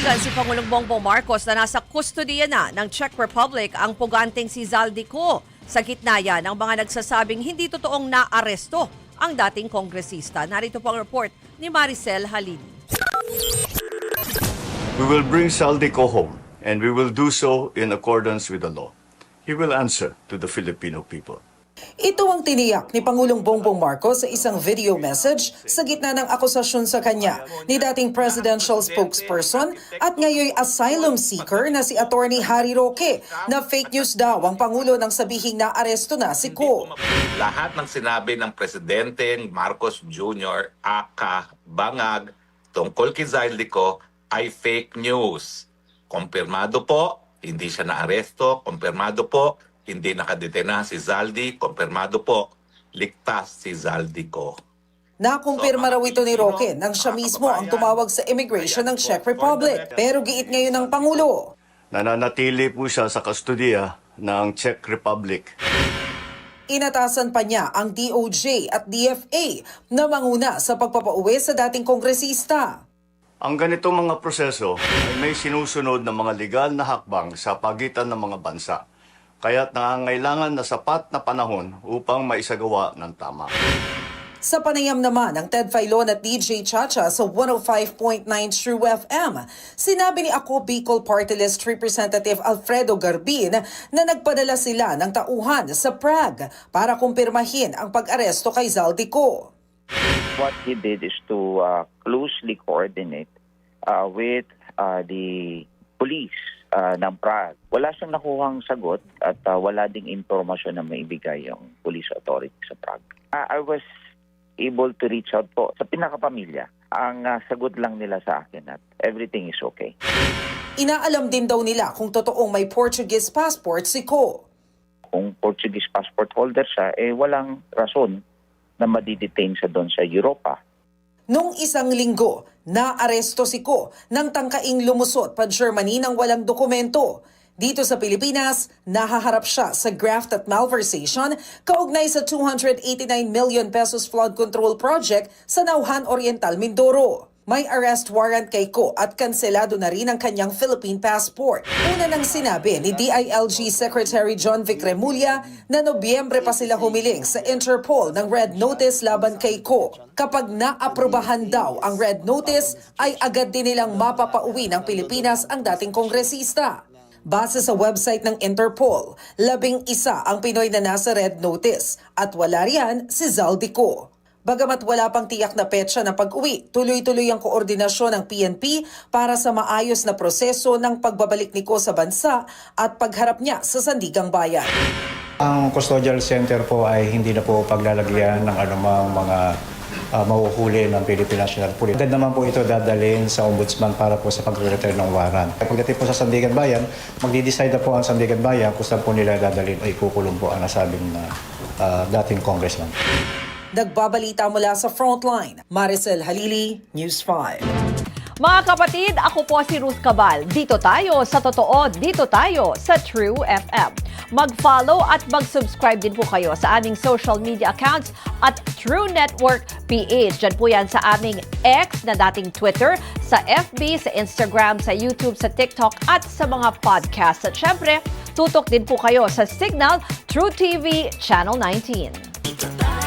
Nananawagan si Pangulong Bongbong Marcos na nasa kustodiya na ng Czech Republic ang puganteng si Zaldico. Sa gitna yan ng mga nagsasabing hindi totoong naaresto ang dating kongresista. Narito po ang report ni Maricel Halili. We will bring Zaldico home and we will do so in accordance with the law. He will answer to the Filipino people. Ito ang tiniyak ni Pangulong Bongbong Marcos sa isang video message sa gitna ng akusasyon sa kanya ni dating presidential spokesperson at ngayon asylum seeker na si Attorney Harry Roque na fake news daw ang Pangulo nang sabihing na aresto na si Ko. Lahat ng sinabi ng Presidente Marcos Jr. aka Bangag tungkol kay Zaldico ay fake news. Kumpirmado po, hindi siya naaresto. Kumpirmado po, hindi nakadetena si Zaldi. Kumpirmado po, ligtas si Zaldico. Nakumpirma raw ito ni Roque nang siya mismo ang tumawag sa immigration ng Czech Republic. Pero giit ngayon ng Pangulo, Nananatili po siya sa kustodiya ng Czech Republic. inatasan pa niya ang DOJ at DFA na manguna sa pagpapauwi sa dating kongresista. Ang ganitong mga proseso ay may sinusunod ng mga legal na hakbang sa pagitan ng mga bansa. Kaya't nangangailangan na sapat na panahon upang maisagawa ng tama. Sa panayam naman ng Ted Filon at DJ Chacha sa 105.9 True FM, sinabi ni Ako Bicol Party List Representative Alfredo Garbin na nagpadala sila ng tauhan sa Prague para kumpirmahin ang pag-aresto kay Zaldico. What he did is to closely coordinate with the police ng Prague. Wala siyang nakuhang sagot at wala ding impormasyon na maibigay yung police authority sa Prague. I was able to reach out po sa pinakapamilya. Ang sagot lang nila sa akin at everything is okay. Inaalam din daw nila kung totoong may Portuguese passport si Ko. Kung Portuguese passport holder siya, walang rason na madidetain siya doon sa Europa. Noong isang linggo, naaresto si Ko nang tangkaing lumusot pa Germany ng walang dokumento. Dito sa Pilipinas, nahaharap siya sa graft at malversation kaugnay sa 289 million pesos flood control project sa Nauhan Oriental, Mindoro. May arrest warrant kay Ko at kanselado na rin ang kanyang Philippine passport. Una nang sinabi ni DILG Secretary John Vic Remulla na Nobyembre pa sila humiling sa Interpol ng Red Notice laban kay Ko. Kapag naaprubahan daw ang Red Notice, ay agad din nilang mapapauwi ng Pilipinas ang dating kongresista. Base sa website ng Interpol, 11 ang Pinoy na nasa Red Notice at wala riyan si Zaldico. Bagamat wala pang tiyak na petsa ng pag-uwi, tuloy-tuloy ang koordinasyon ng PNP para sa maayos na proseso ng pagbabalik ni Ko sa bansa at pagharap niya sa Sandigang Bayan. Ang custodial center po ay hindi na po paglalagyan ng anumang mga mahuhuli ng Philippine National Police. Agad naman po ito dadalhin sa ombudsman para po sa pag-return ng warrant. Pagdating po sa Sandigan Bayan, magdi-decide na po ang Sandigan Bayan kung saan po nila dadalhin o ikukulong po ang nasabing dating congressman. Nagbabalita mula sa Frontline, Maricel Halili, News 5. Mga kapatid, ako po si Ruth Cabal. Dito tayo sa totoo, dito tayo sa True FM. Mag-follow at mag-subscribe din po kayo sa aming social media accounts at True Network PH. Diyan po yan sa aming X na dating Twitter, sa FB, sa Instagram, sa YouTube, sa TikTok at sa mga podcast. At syempre, tutok din po kayo sa Signal True TV Channel 19.